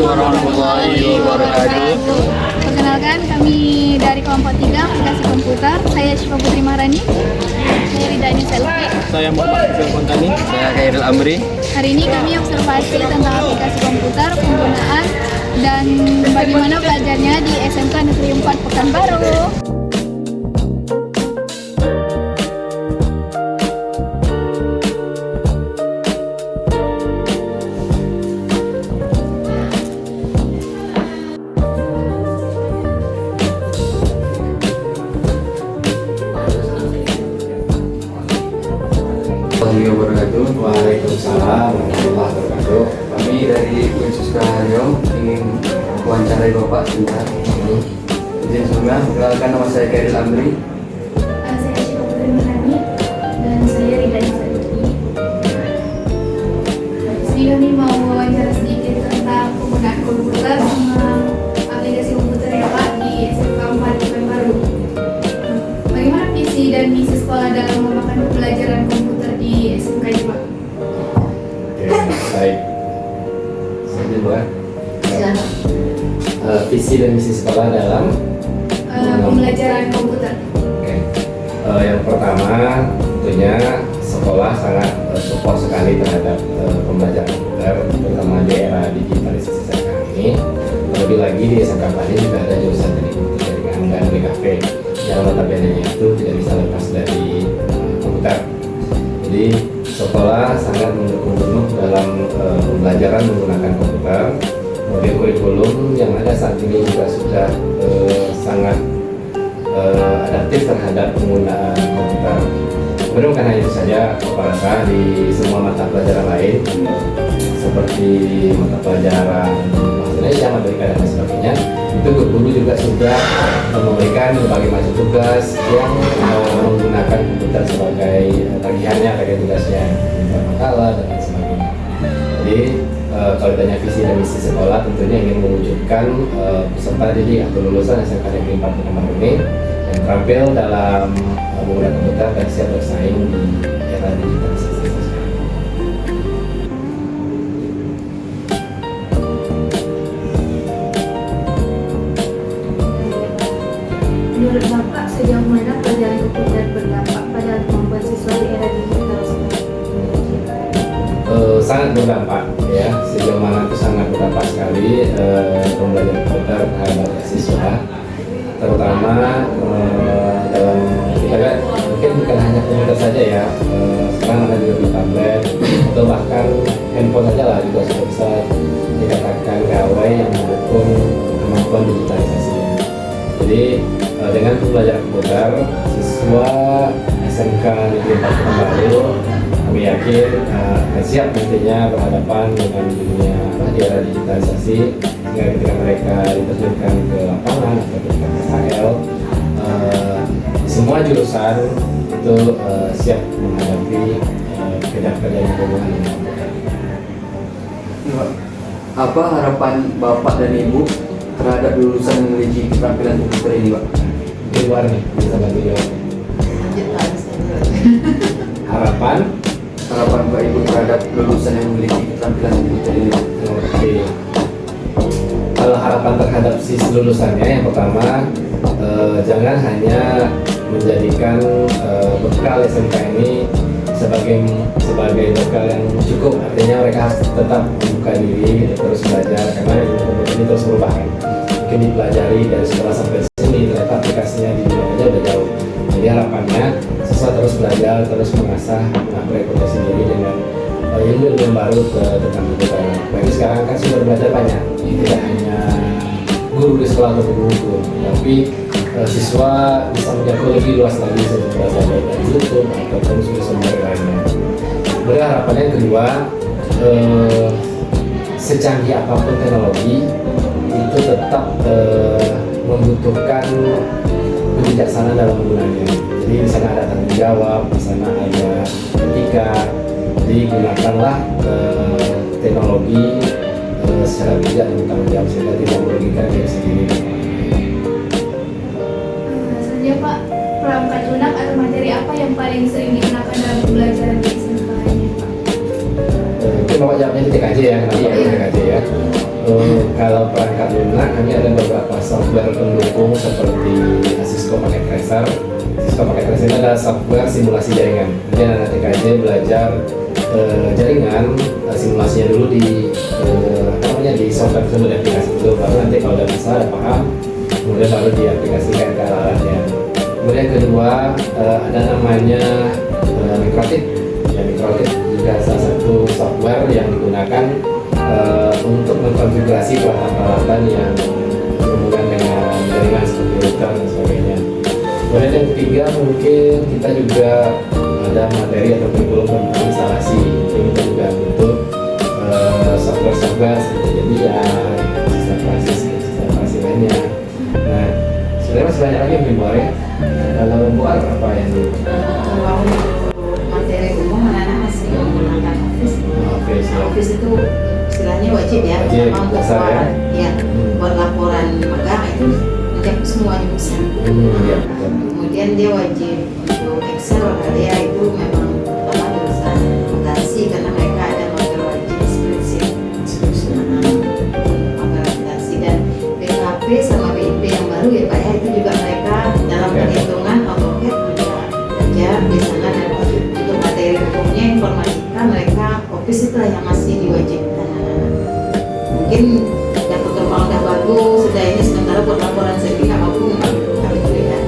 warahmatullahi wabarakatuh. Perkenalkan, kami dari kelompok 3 aplikasi komputer. Saya Syifa Putri Maharani. Saya Ridani Selvi. Saya Muhammad Fil Fontani. Saya Khairil Amri. Hari ini kami observasi tentang aplikasi komputer, penggunaan, dan bagaimana belajarnya di SMK Negeri 4 Pekanbaru. Waalaikumsalam warahmatullahi wabarakatuh. Kami dari Kursus Kaharyo ingin wawancarai Bapak sebentar. Izin sebelumnya, perkenalkan nama saya Khairil Amri. Saya Syifa Putri Maharani dan saya Ridani Selvi. Di sini kami mau wawancara sedikit tentang penggunaan komputer sama aplikasi komputer ya Pak di SMK 4 Pekanbaru. Bagaimana visi dan misi sekolah dalam memakan pembelajaran komputer di SMK ini Pak? Baik. Saya buat visi dan misi sekolah dalam pembelajaran komputer. Oke. Yang pertama tentunya sekolah sangat support sekali terhadap pembelajaran komputer, terutama di era digitalisasi sekarang ini. Lebih lagi di SMK Bali juga ada jurusan teknik jaringan dan BKP yang notabene itu tidak bisa lepas dari komputer. Jadi sekolah sangat mendukung penuh dalam pembelajaran menggunakan komputer. Model kurikulum yang ada saat ini juga sudah sangat adaptif terhadap penggunaan komputer. Kemudian bukan hanya itu saja, Bapak rasa di semua mata pelajaran lain seperti mata pelajaran bahasa Indonesia, matematika dan lain sebagainya, itu guru juga sudah memberikan berbagai macam tugas yang menggunakan komputer sebagai tagihannya, tagihan tugasnya, makalah dan lain sebagainya. Jadi kalau ditanya visi dan misi sekolah, tentunya ingin mewujudkan peserta didik atau lulusan SMK Negeri 4 Pekanbaru ini yang terampil dalam menggunakan komputer dan siap bersaing di era digitalisasi sekarang. Menurut Bapak, sejauh mana pelajaran komputer berdampak pada kemampuan siswa di era digital sekarang? Sangat berdampak ya, sejauh mana itu sangat berdampak sekali pembelajaran komputer terhadap siswa, terutama dalam kita lihat mungkin bukan hanya komputer saja ya, sekarang ada juga di tablet atau bahkan handphone saja lah juga sudah bisa dikatakan gawai yang mendukung kemampuan digitalisasinya. Jadi dengan pembelajaran komputer, siswa SMK Negeri 4 Pekanbaru kami yakin siap nantinya berhadapan dengan dunia di era digitalisasi, sehingga ketika mereka diterjunkan ke lapangan atau ke PKL, semua jurusan itu siap menghadapi kerja-kerja yang berhubungan dengan komputer. Apa harapan Bapak dan Ibu terhadap lulusan yang memiliki keterampilan komputer ini, Pak? Di luar nih, bisa bantu jawab. Harapan Pak Ibu terhadap lulusan yang memiliki keterampilan komputer ini. Oke. Kalau harapan terhadap si lulusannya, yang pertama jangan hanya menjadikan bekal SMK ini sebagai bekal yang cukup. Artinya mereka harus tetap membuka diri, terus belajar, karena ini terus berubah kan. Mungkin dipelajari dari sekolah sampai sini, ternyata aplikasinya di dunia aja udah jauh. Jadi harapannya siswa terus belajar, terus mengasah, reputasi diri dengan ilmu yang baru tentang komputer. Bagi sekarang kan sudah belajar banyak, tidak hanya guru di sekolah atau guru, tapi siswa bisa menjangkau lebih luas lagi seperti belajar dari YouTube ataupun sumber lainnya. Kemudian harapannya yang kedua, secanggih apapun teknologi itu tetap membutuhkan kebijaksanaan dalam penggunaannya. Jadi di sana ada tanggung jawab, di sana ada etika. Jadi gunakanlah teknologi secara bijak dan bertanggung jawab sehingga tidak merugikan diri sendiri. Selanjutnya Pak, perangkat lunak atau materi apa yang paling sering digunakan dalam pembelajaran di SMK ini Pak? Mungkin Bapak jawabnya di TKJ ya, kenapa di TKJ ya? kami ada beberapa software pendukung seperti Cisco Packet Tracer. Cisco Packet Tracer itu adalah software simulasi jaringan. Kemudian anak TKJ belajar jaringan, simulasinya dulu di di software tersebut, di aplikasi itu, baru nanti kalau udah bisa, udah paham, kemudian baru diaplikasikan ke alatnya. Kemudian kedua ada namanya Microtip. Ya, Microtip juga salah satu software yang digunakan untuk mengkonfigurasi peralatan-peralatan yang berhubungan dengan jaringan seperti router dan sebagainya. Kemudian yang ketiga mungkin kita juga ada materi atau kurikulum tentang instalasi. Ini kita juga butuh software-software seperti Debian, sistem operasi lainnya. Nah, sebenarnya masih banyak lagi yang dimulai. Kalau membuat apa yang di Kalau materi umum anak-anak masih menggunakan Office. Office ya. Office itu istilahnya wajib ya, Wajib, sama untuk dasar ya. ya, buat laporan magang itu mencakup semuanya bisa. Ya, betul. Kemudian dia wajib untuk Excel, dia itu memang pertama jurusan akuntansi karena mereka ada magang wajib spreadsheet. Magang akuntansi dan BKP sama BIP yang baru ya Pak ya, itu juga mereka dalam perhitungan AutoCAD juga belajar di sana, dan untuk materi hukumnya informatika mereka Office itulah yang masih diwajibkan. Mungkin udah perkembangan udah bagus, sudah ini sementara buat laporan sendiri nggak mampu kami kuliah.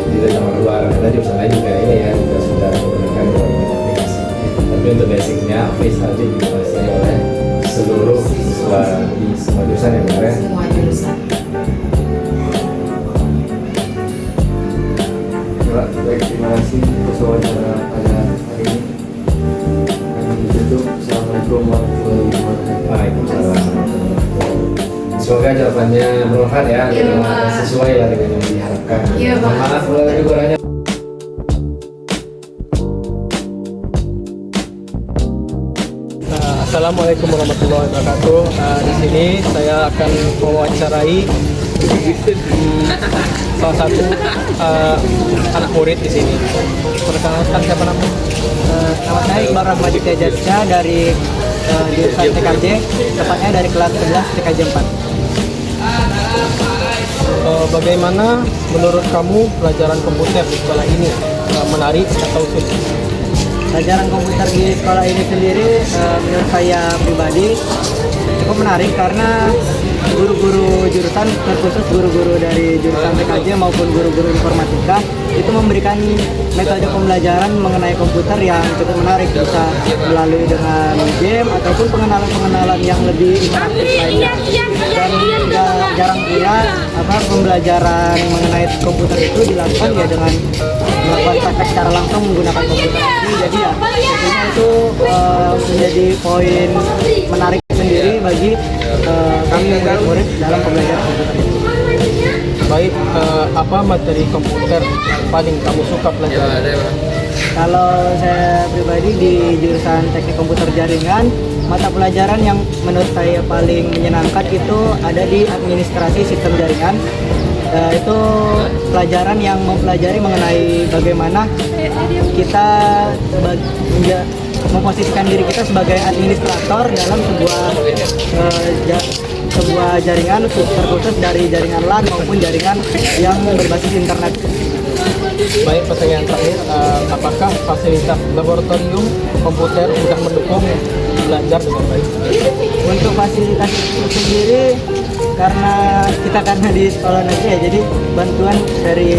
Di nomor luar kita jurusan lain juga ini ya, juga sudah menggunakan beberapa aplikasi. Tapi untuk basicnya Office saja dikuasai oleh seluruh siswa di semua jurusan yang benar ya. Semua jurusan. Baik, terima kasih atas wawancara pada hari ini. Kami tutup. Assalamualaikum warahmatullahi wabarakatuh. Waalaikumsalam. Semoga jawabannya bermanfaat ya, Iya, Pak. sesuai lah dengan yang diharapkan. Iya, Pak. Maaf kalau ada kurangnya. Assalamualaikum warahmatullahi wabarakatuh. Di sini saya akan mewawancarai salah satu anak murid di sini. Perkenalkan siapa namanya? Nama saya Iqbal Rahmadi Tejasya dari jurusan TKJ, tepatnya dari kelas 11 TKJ 4. Bagaimana menurut kamu pelajaran komputer di sekolah ini? Menarik atau sulit? Pelajaran komputer di sekolah ini sendiri menurut saya pribadi cukup menarik karena guru-guru jurusan, terkhusus guru-guru dari jurusan TKJ maupun guru-guru informatika itu memberikan metode pembelajaran mengenai komputer yang cukup menarik, bisa melalui dengan game ataupun pengenalan-pengenalan yang lebih interaktif lainnya. Dan juga jarang pula pembelajaran mengenai komputer itu dilakukan ya dengan melakukan praktek secara langsung menggunakan komputer ini. Jadi ya tentunya itu menjadi poin menarik sendiri bagi kami murid-murid dalam pembelajaran komputer itu. Baik, apa materi komputer paling kamu suka pelajari? Kalau saya pribadi di jurusan teknik komputer jaringan, mata pelajaran yang menurut saya paling menyenangkan itu ada di administrasi sistem jaringan. Itu pelajaran yang mempelajari mengenai bagaimana kita memposisikan diri kita sebagai administrator dalam sebuah jaringan, terkhusus dari jaringan LAN maupun jaringan yang berbasis internet. Baik, pertanyaan terakhir, apakah fasilitas laboratorium komputer sudah mendukung belajar dengan baik? Untuk fasilitas itu sendiri, karena di sekolah negeri ya, jadi bantuan dari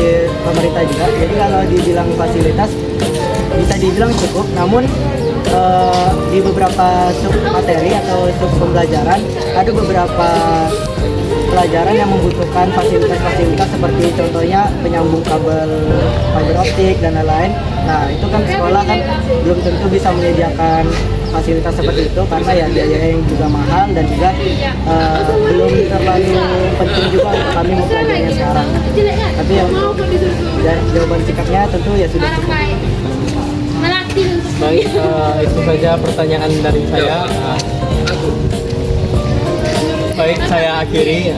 pemerintah juga. Jadi kalau dibilang fasilitas bisa dibilang cukup, namun di beberapa sub materi atau sub pembelajaran ada beberapa pelajaran yang membutuhkan fasilitas-fasilitas seperti contohnya penyambung kabel fiber optik dan lain-lain. Nah itu kan sekolah kan belum tentu bisa menyediakan fasilitas seperti itu karena ya biayanya yang juga mahal dan juga belum terlalu penting juga untuk kami mempelajarinya sekarang. Tapi yang jawaban sikapnya tentu ya sudah cukup. Baik, itu saja pertanyaan dari saya. Baik, saya akhiri.